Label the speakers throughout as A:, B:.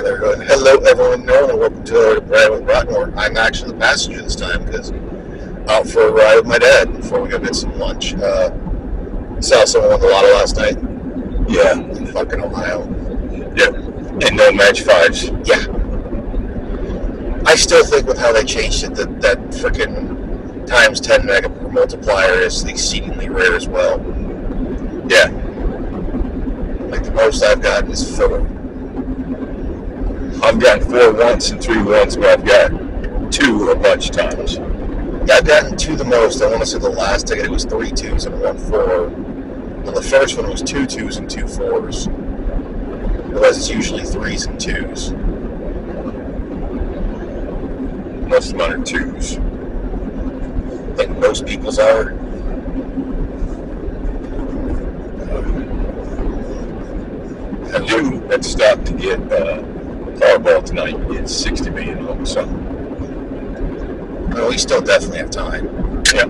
A: they're going, hello, everyone, and welcome to Ride with Rotn. I'm actually the passenger this time because out for a ride with my dad before we go get some lunch. Saw someone won the lotto last night.
B: Yeah.
A: In fucking Ohio.
B: Yeah. And no match fives.
A: Yeah. I still think with how they changed it that freaking times 10 mega multiplier is exceedingly rare as well.
B: Yeah.
A: Like the most I've gotten is 4.
B: I've gotten 4 once and 3 once, but I've got 2 a bunch of times.
A: Yeah, I've gotten 2 the most. I want to say the last ticket it was 3 2s and 1 4. And the first one was 2 2s and 2 4s. Otherwise, it's usually 3s and 2s.
B: Most of mine are 2s.
A: I think most people's are.
B: I do at stock to get Powerball tonight. It's 60 million lump sum.
A: Well, we still definitely have time.
B: Yeah.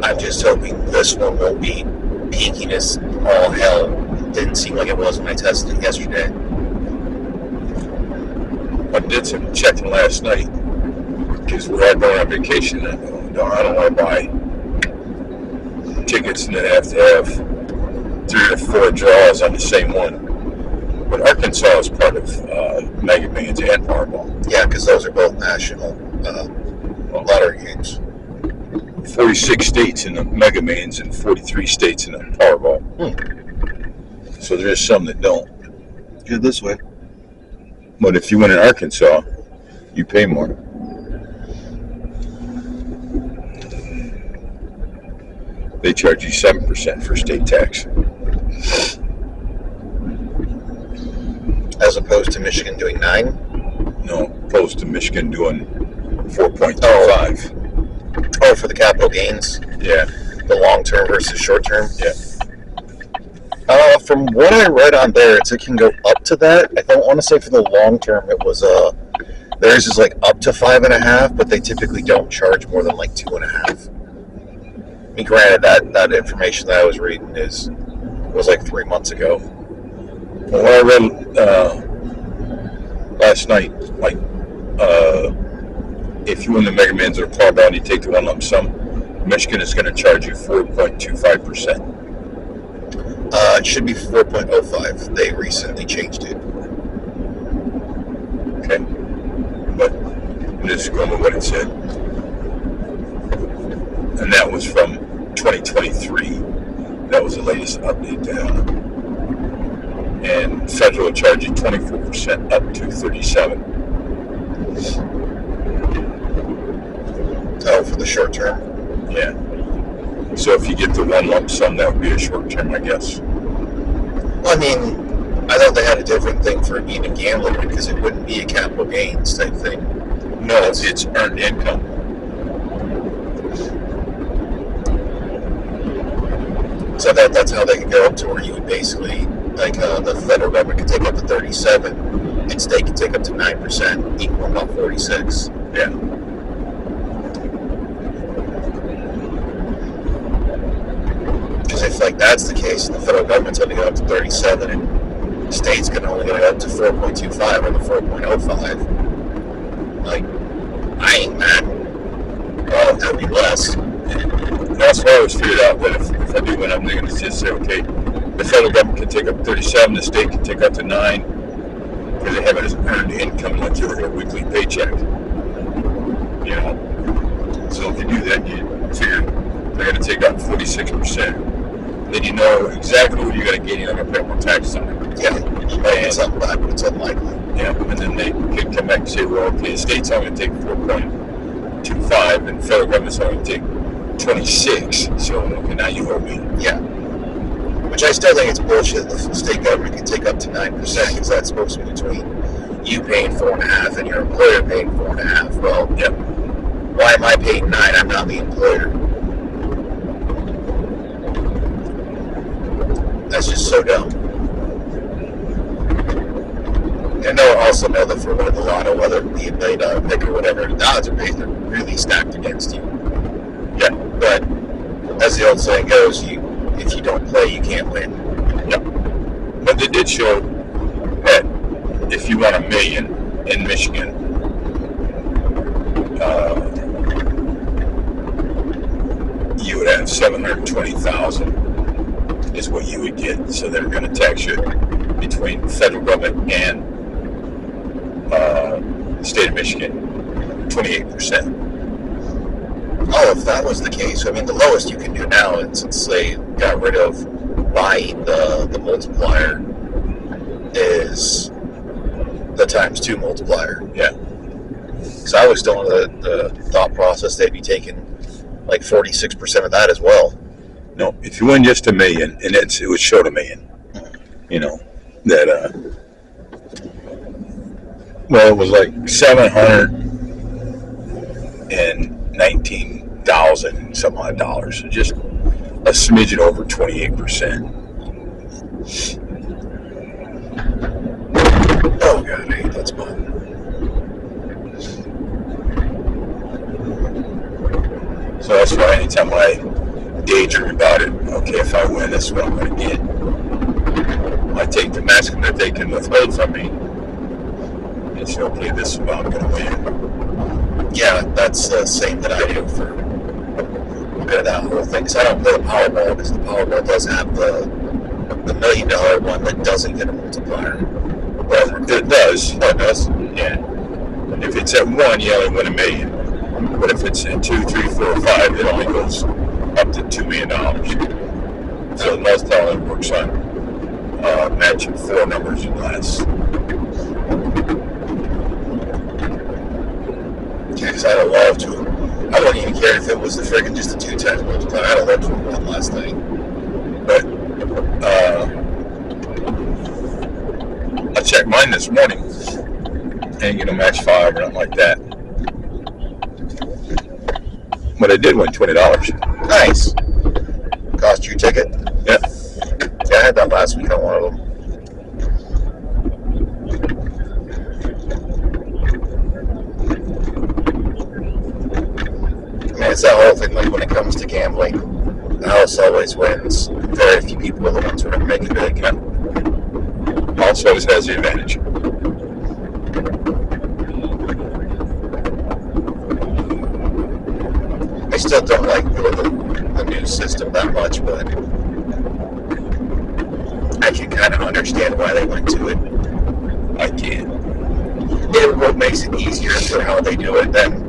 A: I'm just hoping this one won't be peaking as all hell. It didn't seem like it was when I tested it yesterday.
B: I did some checking last night because we're going on vacation. I don't want to buy tickets and then have to have 3 or 4 draws on the same one. But Arkansas is part of Mega Millions and Powerball.
A: Yeah, because those are both national lottery games.
B: 46 states in the Mega Millions and 43 states in the Powerball. So there's some that don't.
A: Good this way.
B: But if you win in Arkansas, you pay more. They charge you 7% for state tax.
A: As opposed to Michigan doing 9?
B: No, opposed to Michigan doing 4.25.
A: Oh, for the capital gains?
B: Yeah.
A: The long term versus short term?
B: Yeah.
A: From what I read on there, it can go up to that. I don't want to say for the long term it was theirs is like up to 5.5, but they typically don't charge more than like 2.5. I mean, granted, that information that I was reading was like 3 months ago.
B: Well, what I read last night, like if you win the Mega Millions or Powerball and you take the one lump sum, Michigan is going to charge you 4.25%.
A: It should be 4.05. They recently changed it.
B: Okay. But I'm just going with what it said. And that was from 2023. That was the latest update down. And federal will charge you 24% up to 37.
A: Oh, for the short term?
B: Yeah. So if you get the one lump sum, that would be a short term, I guess.
A: Well, I mean, I thought they had a different thing for it being a gambling because it wouldn't be a capital gains type thing.
B: No, it's earned income.
A: So that's how they could go up to where you would basically, like the federal government could take up to 37 and state could take up to 9%, equal about 46.
B: Yeah.
A: Because if like that's the case, and the federal government's going to go up to 37 and the state's going to only go up to 4.25 or the 4.05, like, I ain't mad. Well, that'd be less.
B: That's why I always figured out that if I do win, I'm going to just say, okay, the federal government can take up 37, the state can take up to 9, because they have it as earned income like your weekly paycheck. You know? So if you do that, you figure they're going to take out 46%. Then you know exactly what you're going to get. You're not going to pay more taxes on it.
A: Yeah, you might get something back, but it's unlikely.
B: Yeah, and then they can come back and say, well, okay, the state's only going to take 4.25, and the federal government's only going to take 26. So, okay, now you owe me.
A: Yeah. Which I still think it's bullshit. The state government can take up to 9% because that's supposed to be between you paying 4.5 and your employer paying 4.5. Well,
B: yeah.
A: Why am I paying 9? I'm not the employer. That's just so dumb. And I also know that for winning the lotto, whether it be $1 million pick or whatever, the odds are really stacked against you.
B: Yeah.
A: But as the old saying goes, if you don't play, you can't win.
B: Yeah. But they did show that if you want $1 million in Michigan, you would have 720,000 is what you would get. So they're going to tax you between the federal government and the state of Michigan 28%.
A: Oh, if that was the case, I mean, the lowest you can do now, since they got rid of buying the multiplier, is the ×2 multiplier.
B: Yeah.
A: So I was still in the thought process they'd be taking like 46% of that as well.
B: No, if you win just $1 million, and it was short $1 million, you know, that well, it was like 719,000 some odd dollars, so just a smidgen over 28%.
A: Oh god, I hate that spot.
B: So that's why anytime I daydream about it, okay, if I win, this is what I'm going to get. I take the maximum that they can withhold from me, and say, okay, this is what I'm going to win.
A: Yeah, that's the same that I do for that whole thing. Because I don't play the Powerball, because the Powerball does have the $1 million one that doesn't get a multiplier.
B: Well, it does.
A: Oh, it does?
B: Yeah. If it's at 1, you only win $1 million. But if it's at 2, 3, 4, 5, it only goes up to $2 million. So most all it works on matching 4 numbers or less.
A: Yeah, because I'd love to. I wouldn't even care if it was the friggin' just a 2 times multiplier. I'd love to have won last night.
B: But I checked mine this morning. Ain't gonna match 5 or nothing like that. But I did win $20.
A: Nice. Cost you a ticket?
B: Yeah.
A: Yeah, I had that last week on one of them. I mean, it's that whole thing, like when it comes to gambling, the house always wins. Very few people are the ones who are going to make it big.
B: Yeah. House always has the advantage.
A: I still don't like the new system that much, but I can kind of understand why they went to it.
B: I can.
A: What makes it easier for how they do it, then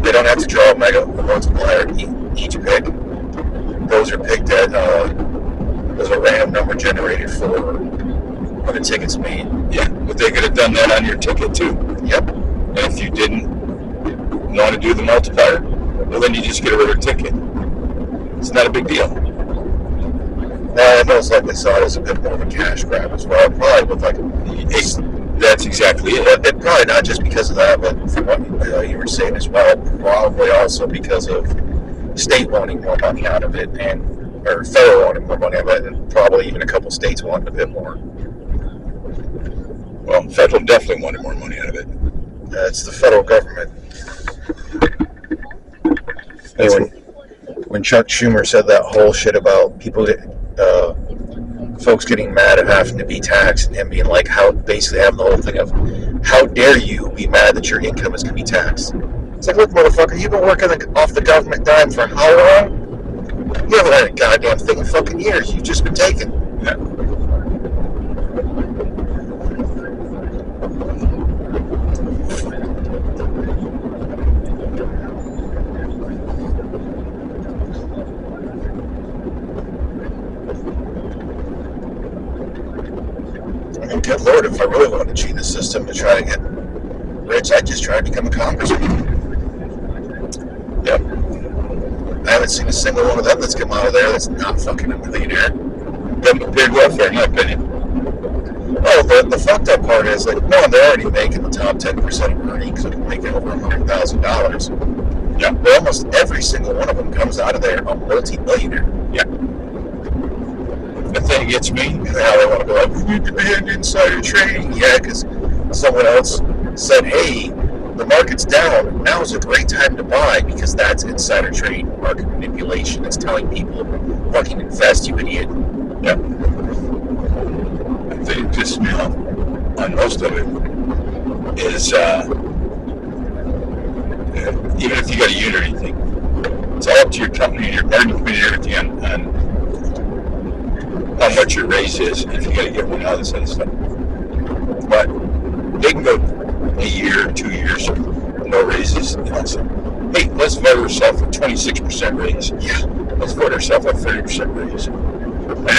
A: they don't have to draw a multiplier each pick. Those are picked at, there's a random number generated for when the ticket's made.
B: Yeah, but they could have done that on your ticket too.
A: Yep.
B: And if you didn't want to do the multiplier, well then you just get a regular ticket. It's not a big deal.
A: I most likely saw it as a bit more of a cash grab as well. Probably with like
B: that's exactly it.
A: But probably not just because of that, but from what you were saying as well, probably also because of state wanting more money out of it, or federal wanting more money out of it, and probably even a couple states wanting a bit more.
B: Well, federal definitely wanted more money out of it.
A: It's the federal government. Anyway, when Chuck Schumer said that whole shit about people, folks getting mad at having to be taxed, and him being like, how basically having the whole thing of, how dare you be mad that your income is going to be taxed? It's like, look, motherfucker, you've been working off the government dime for how long? You haven't had a goddamn thing in fucking years. You've just been taking.
B: Yeah.
A: And good Lord, if I really wanted to cheat the system to try to get rich, I'd just try to become a congressman.
B: Yep.
A: I haven't seen a single one of them that's come out of there that's not fucking a millionaire.
B: Government paid welfare, in my opinion.
A: Oh, the fucked up part is, like, one, they're already making the top 10% of earnings, so they're making over $100,000.
B: Yeah.
A: But almost every single one of them comes out of there a multi-millionaire.
B: Yeah. The thing gets me,
A: And now they want to be like, we need to ban insider trading. Yeah, because someone else said, hey, the market's down. Now is a great time to buy because that's insider trading, market manipulation. It's telling people, fucking invest, you idiot.
B: yeah. They piss me off. on most of it is even if you got a unit or anything, it's all up to your company and your garden committee and everything on how much your raise is, if you got to get one, all this other stuff. But they can go a year, 2 years, no raises. So, hey, let's vote ourselves a 26% raise. Yeah, let's vote ourselves a 30% raise. I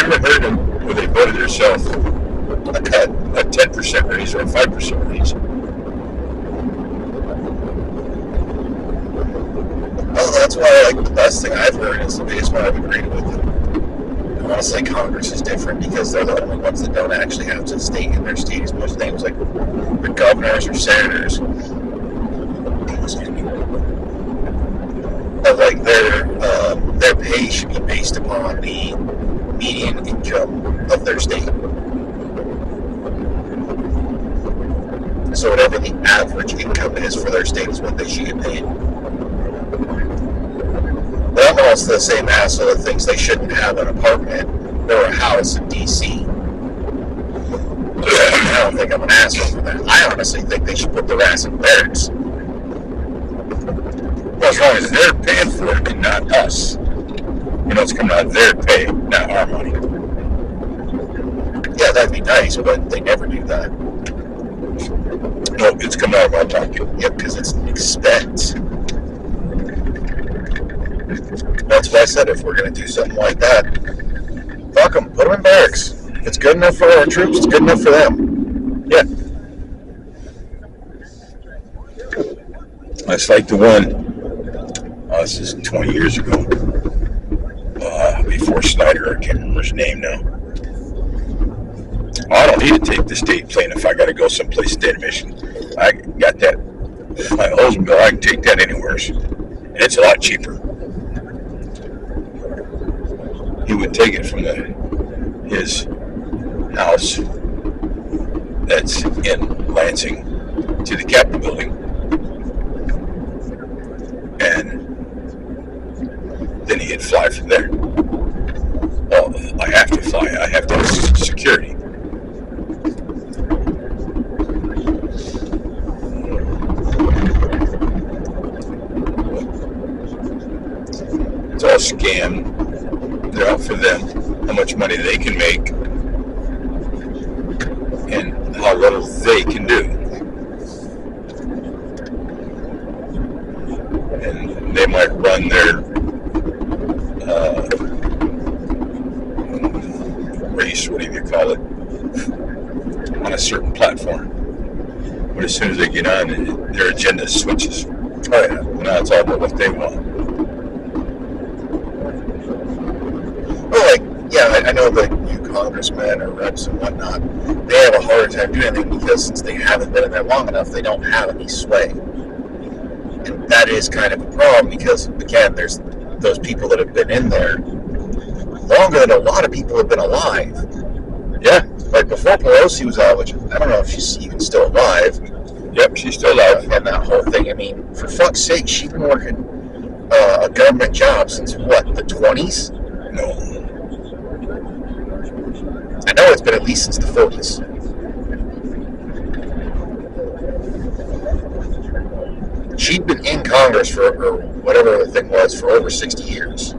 B: never heard them where they voted themselves a 10% raise or a 5% raise.
A: Well, that's why the best thing I've heard is the biggest one I've agreed with. I want to say Congress is different because they're the only ones that don't actually have to state in their state as much things like the governors or senators. But like their pay should be based upon the median income of their state. So whatever the average income is for their state is what they should get paid. But I'm almost the same asshole that thinks they shouldn't have an apartment or a house in D.C. I don't think I'm an asshole for that. I honestly think they should put their ass in barracks.
B: Well, as long as they're paying for it and not us. You know, it's coming out of their pay, not our money.
A: Yeah, that'd be nice, but they never do that.
B: No, it's coming out of our pocket.
A: Yep, because it's an expense. That's why I said if we're going to do something like that, fuck them, put them in barracks. If it's good enough for our troops, it's good enough for them.
B: Yeah. It's like the one, this is 20 years ago, before Snyder, I can't remember his name now. I don't need to take the state plane if I got to go someplace state of Michigan. I got that, my husband bill, I can take that anywhere. And it's a lot cheaper. He would take it from his house that's in Lansing to the Capitol building, and then he'd fly from there. Well, I have to fly. I have to have security. It's all scam. They're out for them, how much money they can make, and how little they can do. And they might run their race, whatever you call it, on a certain platform. But as soon as they get on, their agenda switches. Oh yeah, now it's all about what they want.
A: I know that you congressmen or reps and whatnot, they have a harder time doing anything because since they haven't been in there long enough, they don't have any sway. And that is kind of a problem because, again, there's those people that have been in there longer than a lot of people have been alive.
B: Yeah.
A: Like before Pelosi was out, which I don't know if she's even still alive.
B: Yep, she's still alive.
A: And that whole thing, I mean, for fuck's sake, she's been working a government job since what, the 20s?
B: No.
A: I know it's been at least since the 40s. She'd been in Congress for, or whatever the thing was, for over 60 years.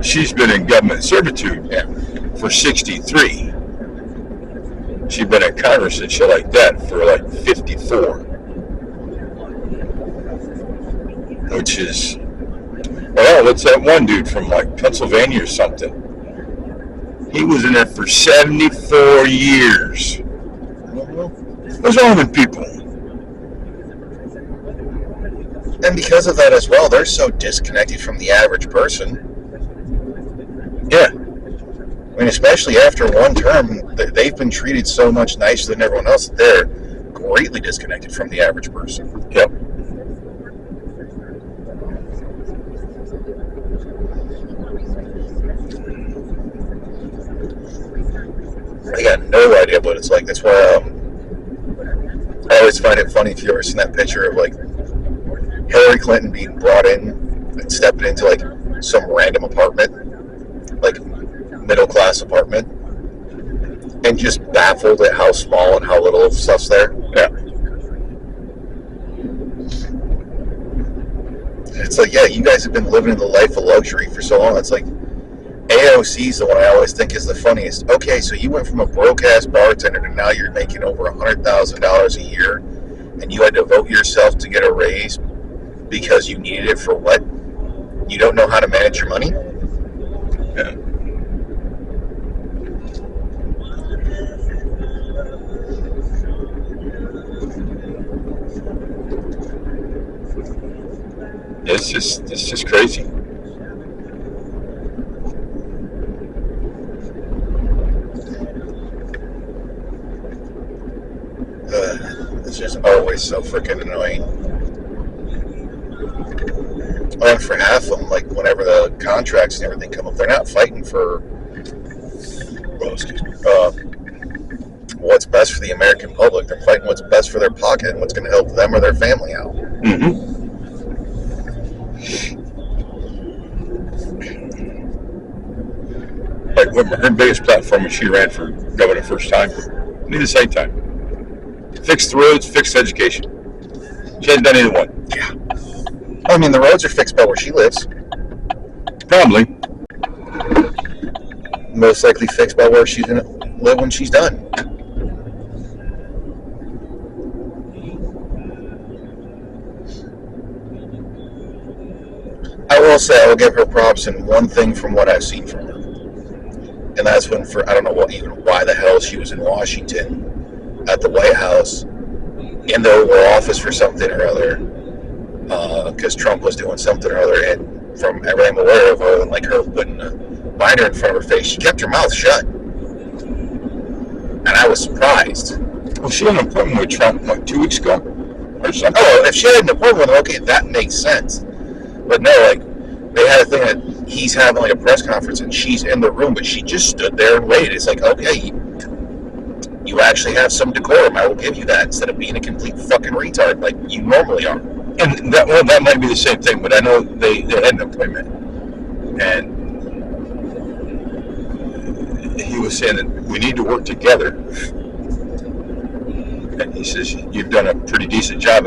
B: She's been in government servitude for 63. She'd been in Congress and shit like that for like 54. Which is, well, what's that one dude from like Pennsylvania or something? He was in there for 74 years. What's wrong with people?
A: And because of that as well, they're so disconnected from the average person.
B: Yeah.
A: I mean, especially after one term, they've been treated so much nicer than everyone else that they're greatly disconnected from the average person.
B: Yep.
A: I got no idea what it's like. That's why I always find it funny if you ever seen that picture of like Hillary Clinton being brought in and stepping into like some random apartment, like middle class apartment, and just baffled at how small and how little stuff's there.
B: Yeah.
A: It's like, yeah, you guys have been living the life of luxury for so long. It's like AOC's the one I always think is the funniest. Okay, so you went from a broke-ass bartender to now you're making over $100,000 a year, and you had to vote yourself to get a raise because you needed it for what? You don't know how to manage your money?
B: Yeah. It's just crazy.
A: It's just always so freaking annoying. And for half of them, like whenever the contracts and everything come up, they're not fighting for what's best for the American public. They're fighting what's best for their pocket and what's going to help them or their family out.
B: Mm-hmm. Like her biggest platform when she ran for governor first time, maybe the same time. Fix the roads, fix education. She hasn't done either one.
A: Yeah. I mean, the roads are fixed by where she lives.
B: Probably.
A: Most likely fixed by where she's going to live when she's done. I will say, I will give her props in one thing from what I've seen from her. And that's when, I don't know why the hell she was in Washington at the White House in the Oval Office for something or other, because Trump was doing something or other, and from everything I'm aware of, other than like her putting a binder in front of her face, she kept her mouth shut. And I was surprised.
B: Well, she had an appointment with Trump like 2 weeks ago or something.
A: Oh, if she had an appointment with him, okay, that makes sense. But no, like, they had a thing that he's having like a press conference and she's in the room, but she just stood there and waited. It's like, okay, you actually have some decorum. I will give you that, instead of being a complete fucking retard like you normally are.
B: And that might be the same thing, but I know they had an appointment, and he was saying that we need to work together. And he says, you've done a pretty decent job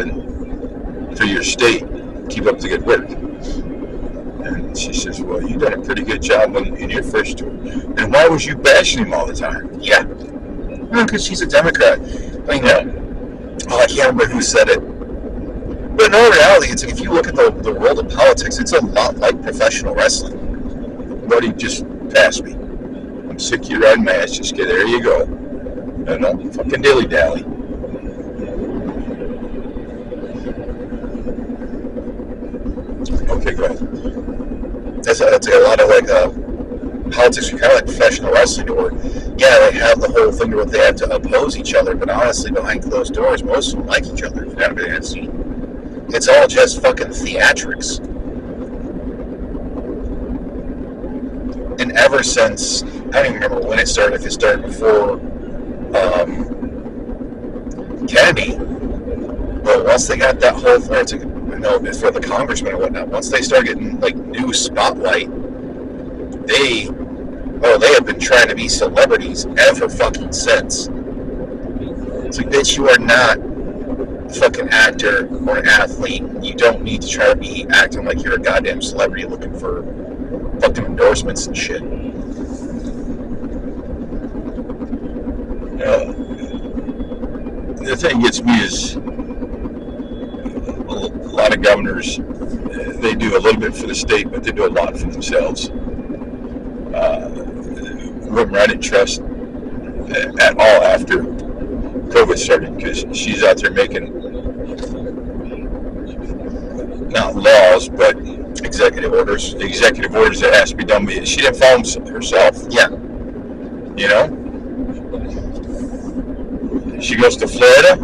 B: for your state. Keep up the good work. And she says, well, you've done a pretty good job in your first tour. And why was you bashing him all the time?
A: Yeah. No, because she's a Democrat. I mean,
B: Yeah.
A: I can't remember who said it. But in all reality, it's, if you look at the world of politics, it's a lot like professional wrestling.
B: Buddy, just pass me. I'm sick of you riding my ass. Just get there you go. And don't fucking dilly-dally. Okay, go ahead.
A: That's a lot of like politics are kind of like professional wrestling, where yeah, they have the whole thing where they have to oppose each other, but honestly, behind closed doors, most of them like each other. It's all just fucking theatrics. And ever since, I don't even remember when it started, if it started before Kennedy, but once they got that whole, or it's for the congressman or whatnot, once they start getting like new spotlight, they have been trying to be celebrities ever fucking since. It's like, bitch, you are not a fucking actor or an athlete. You don't need to try to be acting like you're a goddamn celebrity looking for fucking endorsements and shit.
B: The thing gets me is a lot of governors, they do a little bit for the state, but they do a lot for themselves. Women I didn't trust at all after COVID started, because she's out there making not laws, but executive orders that has to be done. But she didn't follow them herself.
A: Yeah.
B: You know? She goes to Florida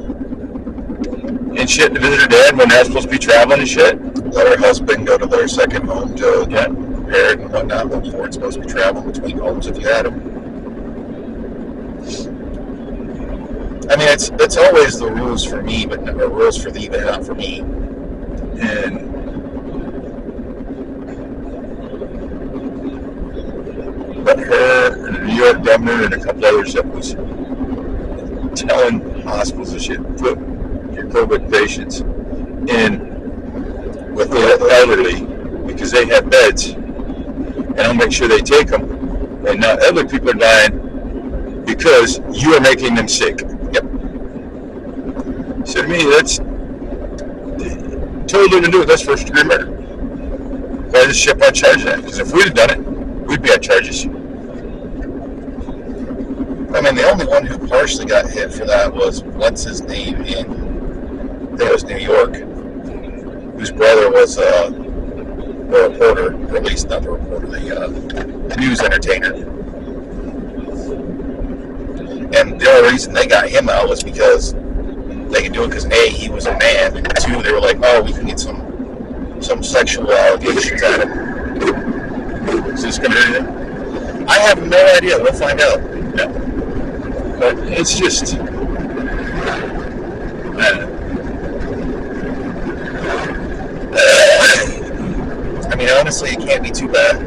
B: and shit to visit her dad when they're not supposed to be traveling and shit.
A: Let her husband go to their second home to get prepared and whatnot, but you weren't supposed to be traveling between homes if you had them. I mean, it's always the rules for me, but never rules for thee, but not for me.
B: And but her, New York governor and a couple others that was telling hospitals and shit, put your COVID patients in with the elderly because they have beds, and I'll make sure they take them. And now other people are dying because you are making them sick.
A: Yep.
B: So to me, that's totally to do with that's first degree murder. Why does the ship on charge of that? Because if we'd have done it, we'd be on charges.
A: I mean, the only one who partially got hit for that was what's his name in, I think it was New York, whose brother was a reporter, or at least not the reporter, the news entertainer. And the only reason they got him out was because they could do it because A, he was a man, and 2, they were like, oh, we can get some sexual allegations at him.
B: Is this going to do that?
A: I have no idea. We'll find out.
B: Yeah. But it's just,
A: I mean, honestly, it can't be too bad.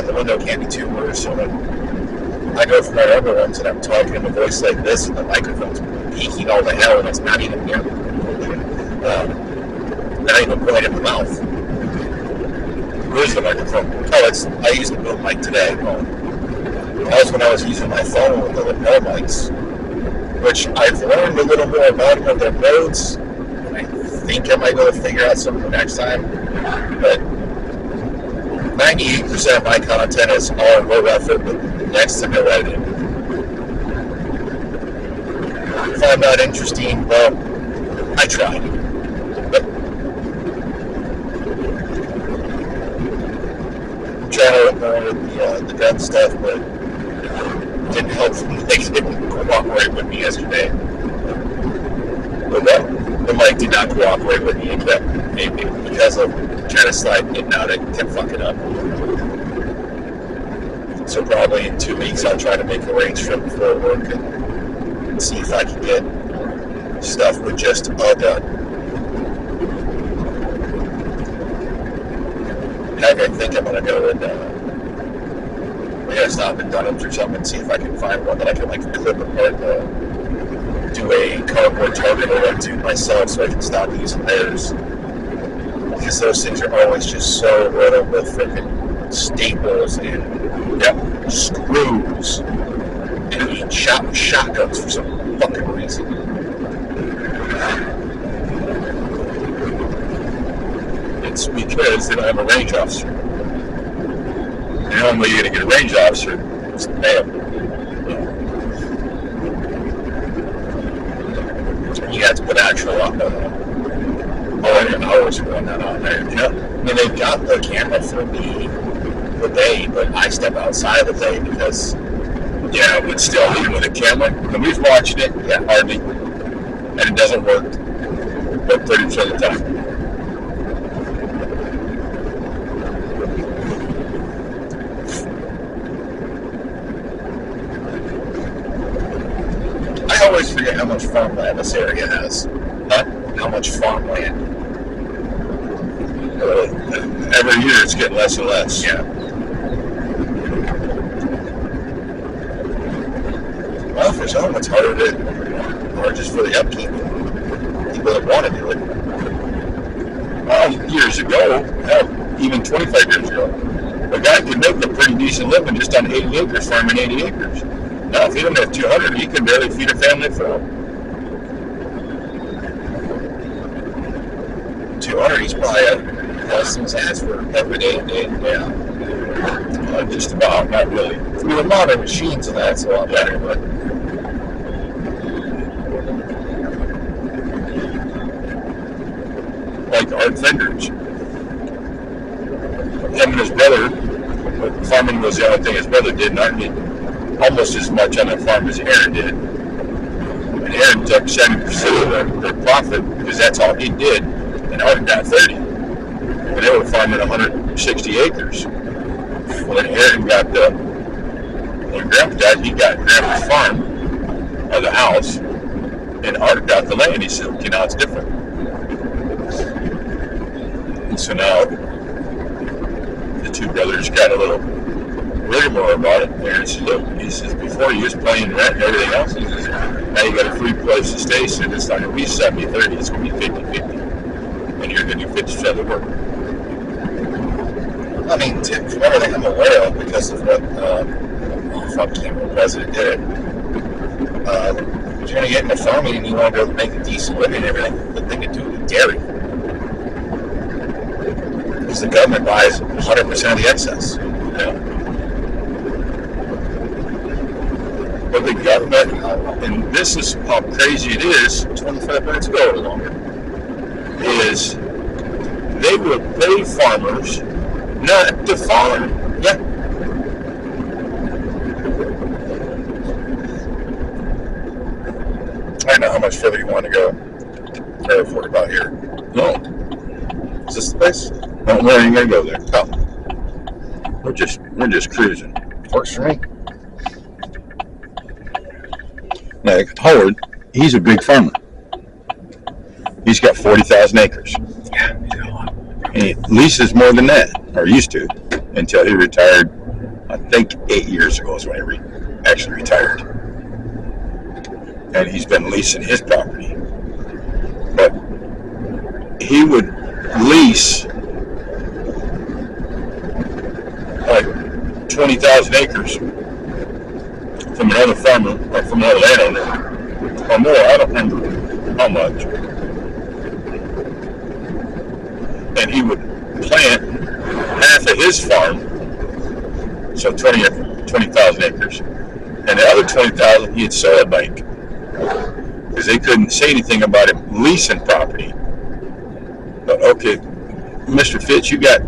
A: The window can't be too worse. So I go for my other ones and I'm talking in a voice like this, and the microphone's peaking all the hell, and it's not even near me. Not even pointing at the mouth.
B: where's the microphone?
A: Oh, I used the boom mic today. That was when I was using my phone with the lapel mics, which I've learned a little more about them, their modes, and I think I might be able to figure out something next time. But 98% of my content is all low effort with next to no editing. If I'm not interesting, well, I tried. But I'm trying to ignore the gun stuff, but it didn't help them. They didn't cooperate with me yesterday.
B: With that?
A: The mic did not cooperate with me because of trying to slide in and out. It kept fucking up. So probably in 2 weeks I'll try to make a range trip before work and see if I can get stuff with just a gun. Heck, I think I'm gonna go and stop at Dunham's or something and see if I can find one that I can like clip apart, do a cardboard target or to myself so I can stop using theirs. Because those things are always just so riddled with freaking staples and screws and being shot with shotguns for some fucking reason.
B: It's because they don't have a range officer. The only way you're going to get a range officer is to pay them.
A: You have to put actual hours going that on there. You know? I mean, they've got the camera for me the bay, but I step outside of the bay because
B: but still, even with a camera, and we've watched it, hardly, and it doesn't work, but 30% of the time.
A: I always forget how much farmland this area has. How much farmland?
B: Every year it's getting less and less.
A: Yeah. Well, for some, it's harder just for the upkeep. People that want to do it.
B: Well, years ago, even 25 years ago, a guy could make a pretty decent living just on 80 acres, farming 80 acres. Now, if he didn't have 200, he could barely feed a family for him.
A: 200, he's probably busting his ass for every day.
B: Just about, not really.
A: I mean, with modern machines and that's a lot better, but
B: like Art Fenders. Him and his brother, farming was the only thing his brother did, and Art did almost as much on the farm as Aaron did. And Aaron took 70% of their profit because that's all he did, and Art got 30. And they were farming 160 acres. Well, then Aaron got when Grandpa died, he got Grandpa's farm, or the house, and Art got the land. He said, okay, now it's different. And so now the two brothers got a little Livermore about it. And he says, look, he says, before you was paying rent and everything else, he says, now you got a free place to stay, so it's not going to be 70-30, it's going to be 50-50. And you're going to do 50% of the work.
A: I mean, from everything I'm aware of, because of what the president did, if you're going to get into farming and you want to be able to make a decent living and everything, the thing to do is dairy. Because the government buys 100% of the excess.
B: Yeah. But the government, and this is how crazy it is,
A: 25 minutes ago or longer,
B: is they will pay farmers not to farm.
A: Yeah. I don't know how much further you want to go. What about here?
B: No.
A: Is this the place?
B: No, where are you going to go there?
A: Oh,
B: We're just cruising.
A: works for me.
B: Now, Howard, he's a big farmer. He's got 40,000 acres.
A: Yeah.
B: And he leases more than that, or used to, until he retired, I think 8 years ago is when he actually retired. And he's been leasing his property. But he would lease like 20,000 acres from another farmer, or from another landowner, or more, I don't remember how much. And he would plant half of his farm, so 20,000 acres, and the other 20,000 he'd sell a bank, because they couldn't say anything about him leasing property. But okay, Mr. Fitz, you got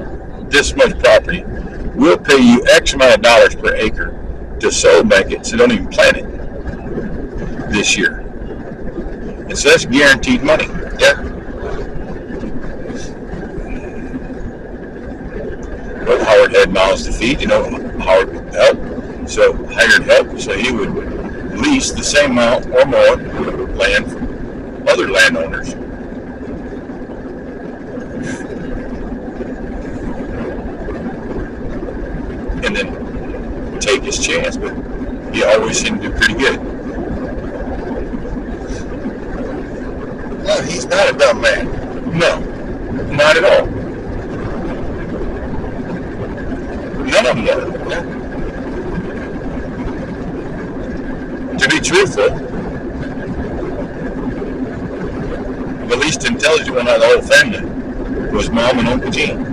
B: this much property. We'll pay you X amount of dollars per acre to sow bank it, so don't even plant it this year. And so that's guaranteed money.
A: Yeah.
B: But Howard had mouths to feed, Howard would help, so hired help, so he would lease the same amount or more land from other landowners. And then take his chance, but he always seemed to do pretty good.
A: No, he's not a dumb man.
B: No, not at all. None of them were.
A: Yeah.
B: To be truthful, the least intelligent one out of the whole family was Mom and Uncle Gene.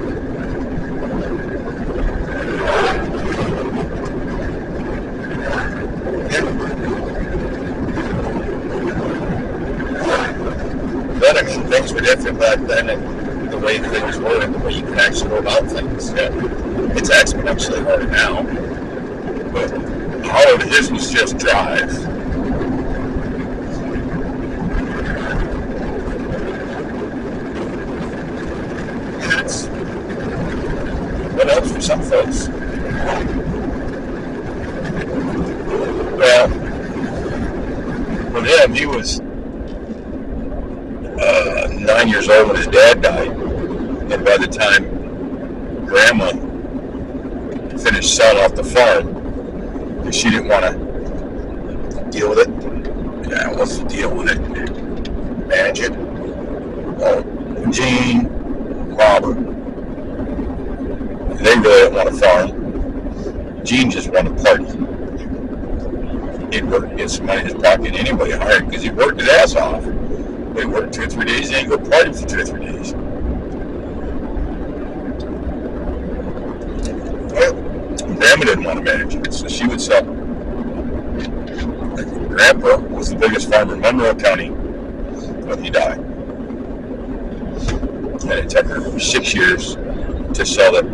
A: But I mean, things were different back then, and the way things were, and the way you can actually go about things. Yeah. It's exponentially harder now.
B: But Howard, his was just drive.
A: And it's what else for some folks.
B: Well, with him, he was 9 years old when his dad died. And by the time Grandma finished selling off the farm, she didn't want to
A: Deal with it.
B: Yeah, what's the deal with it?
A: Manage it.
B: Well, Gene, Robert, they really didn't want to farm. Gene just wanted to party. He'd work and get some money in his pocket anyway, hired, because he worked his ass off. But he worked 2 or 3 days, and he'd go party for 2 or 3 days. Well, Grandma didn't want to manage it, so she would sell. Grandpa was the biggest farmer in Monroe County when he died. And it took her 6 years to sell it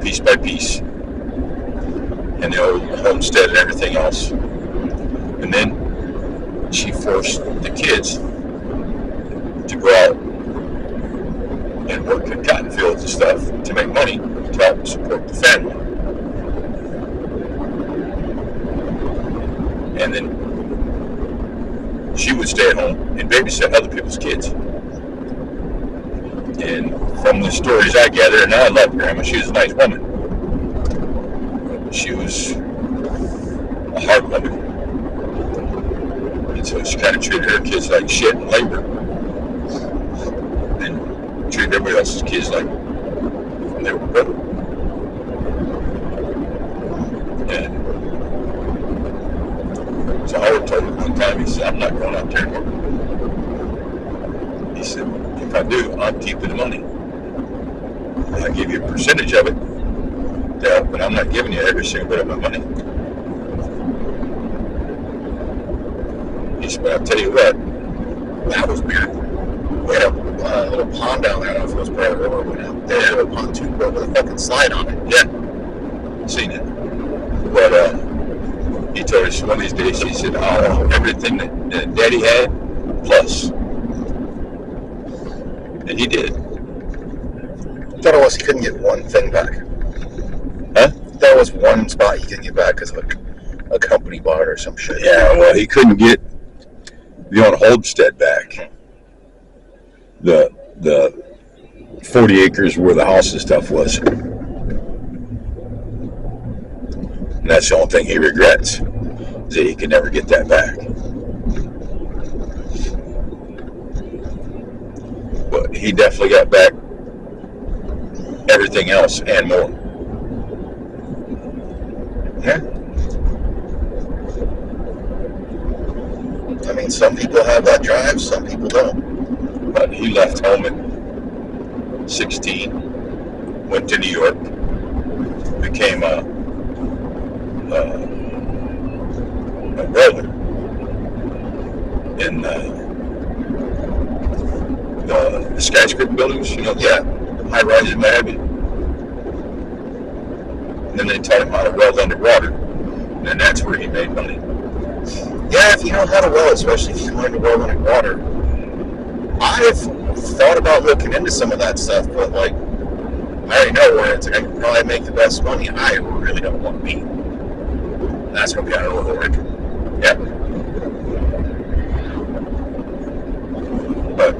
B: piece by piece, and the old homestead and everything else. And then she forced the kids to go out and work in cotton fields and stuff to make money to help support the family. And then she would stay at home and babysit other people's kids. And from the stories I gather, and I love Grandma, she was a nice woman. she was a hard woman. And so she kind of treated her kids like shit in labor. And treated everybody else's kids like they were good. And so Howard told me one time, he said, I'm not going out there anymore. He said, if I do, I'm keeping the money. I'll give you a percentage of it, yeah, but I'm not giving you every single bit of my money. He said, but I'll tell you what, that was weird.
A: We had a little pond down there. I don't know if it was part of the river. We went out there. Yeah. A pontoon boat with a fucking slide on it.
B: Yeah, seen it. But he told us one of these days, he said, I'll own everything that Daddy had, plus. And he did.
A: I thought it was he couldn't get one thing back.
B: Huh?
A: That was one spot he couldn't get back because a company bought it or some shit.
B: Yeah, well, he couldn't get the old homestead back. The 40 acres where the house and stuff was. And that's the only thing he regrets, is that he could never get that back. But he definitely got back everything else and more.
A: Yeah. I mean, some people have that drive, some people don't.
B: But he left home at 16, went to New York, became a welder in the skyscraper buildings, high-rise in Miami. And then they taught him how to weld underwater, and that's where he made money.
A: Yeah, if you know how to weld, especially if you learn to weld underwater. I've thought about looking into some of that stuff, but like, I already know where it's like I can probably make the best money. I really don't want to be. That's going to be out of work.
B: Yeah. But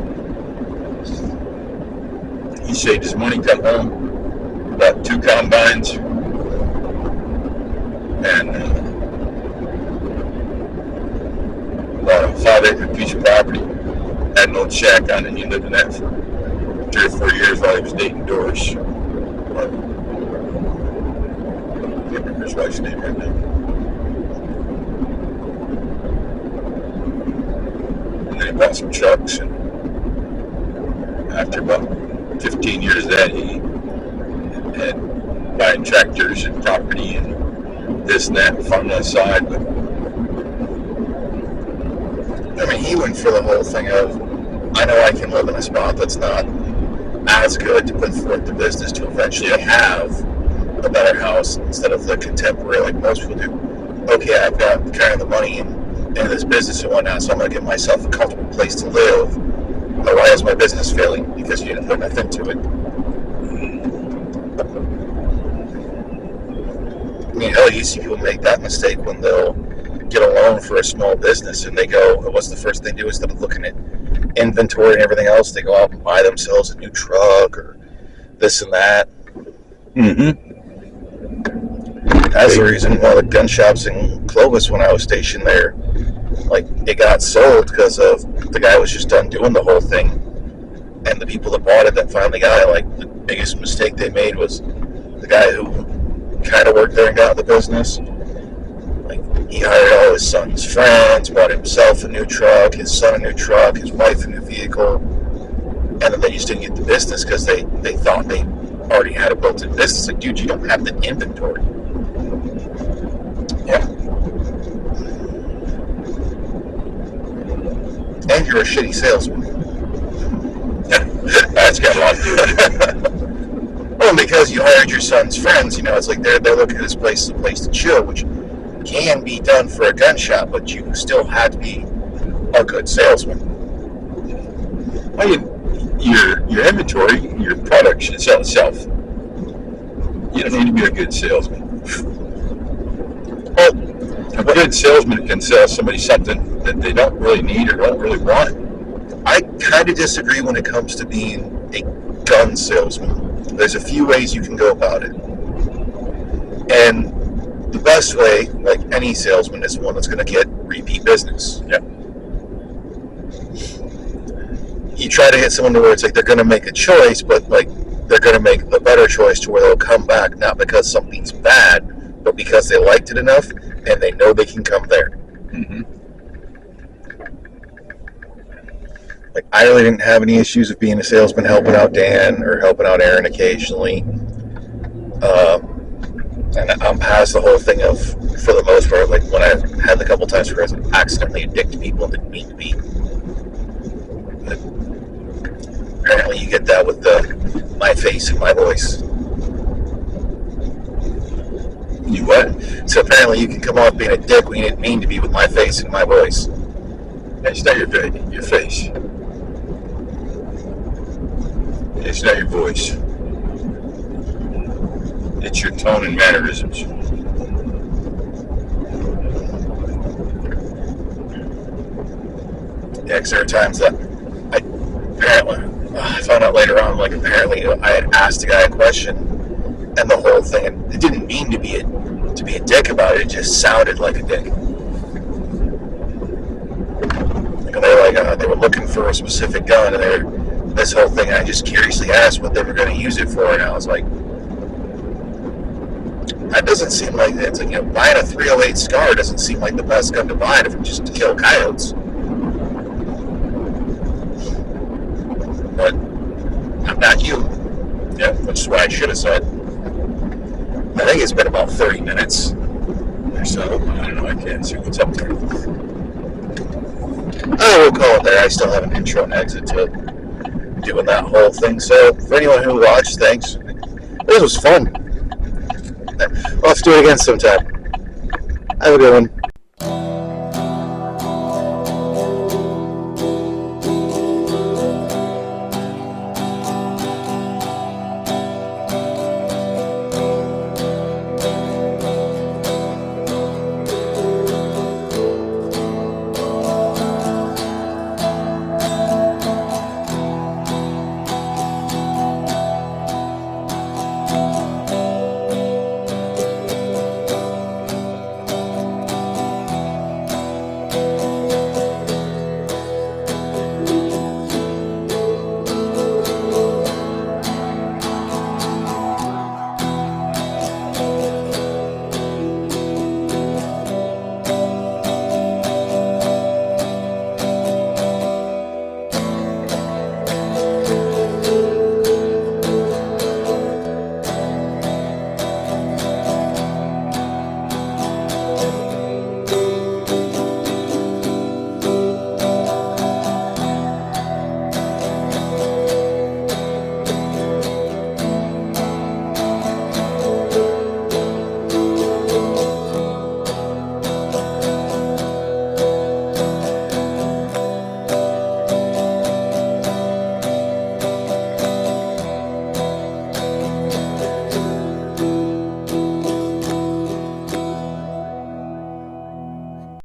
B: he saved his money, got home, bought 2 combines, and bought a 5-acre piece of property. Had an old shack on it, and he lived in that for 3 or 4 years while he was dating Doris. I can't remember his wife's name right now. And then he bought some trucks, and after about 15 years of that, he had buying tractors and property and this and that, fun on the side. But
A: I mean, he went for the whole thing of, I know I can live in a spot that's not as good to put forth the business to eventually have a better house instead of the contemporary like most people do. Okay, I've got kind of the money in this business and whatnot, so I'm going to give myself a comfortable place to live. But why is my business failing? Because you didn't put nothing to it. I mean, hell, you see people make that mistake when they'll get a loan for a small business and they go, what's the first thing they do instead of looking at inventory and everything else? They go out and buy themselves a new truck or this and that.
B: mm-hmm.
A: That's the reason one of the gun shops in Clovis when I was stationed there, like, it got sold because of the guy was just done doing the whole thing. And the people that bought it that finally got it, like, the biggest mistake they made was the guy who kind of worked there and got the business. Like, he hired all his son's friends, bought himself a new truck, his son a new truck, his wife a new vehicle, and then they just didn't get the business because they thought they already had a built-in business. Like, dude, you don't have the inventory.
B: Yeah.
A: And you're a shitty salesman.
B: That's got a lot to do with it.
A: Well, because you hired your son's friends, it's like they're looking at this place as a place to chill, which can be done for a gun shop, but you still have to be a good salesman.
B: Well, your inventory, your product should sell itself. You don't need to be a good salesman. Well, a good salesman can sell somebody something that they don't really need or don't really want.
A: I kind of disagree when it comes to being a gun salesman. There's a few ways you can go about it. And the best way, like any salesman, is one that's going to get repeat business.
B: Yeah.
A: You try to hit someone to where it's like they're going to make a choice, but like they're going to make the better choice to where they'll come back, not because something's bad, but because they liked it enough and they know they can come there.
B: Mm-hmm.
A: Like, I really didn't have any issues of being a salesman, helping out Dan or helping out Aaron occasionally. And I'm past the whole thing of, for the most part, like when I had the couple times where I was accidentally a dick to people and didn't mean to be. But apparently you get that with the my face and my voice.
B: You what?
A: So apparently you can come off being a dick when you didn't mean to be with my face and my voice.
B: It's not your face. It's not your voice. It's your tone and mannerisms.
A: Yeah, because there are times that I found out later on, like apparently I had asked a guy a question, and the whole thing, it didn't mean to be a dick about it. It just sounded like a dick. Like they were looking for a specific gun, and this whole thing. I just curiously asked what they were going to use it for, and I was like, that doesn't seem like it's like, buying a 308 Scar doesn't seem like the best gun to buy if it's just to kill coyotes. But I'm not you. Yeah, which is what I should have said. I think it's been about 30 minutes or so.
B: I don't know. I can't see what's up there.
A: We'll call it there. I still have an intro and exit to doing that whole thing. So for anyone who watched, thanks. This was fun. We'll have to do it again sometime. Have a good one.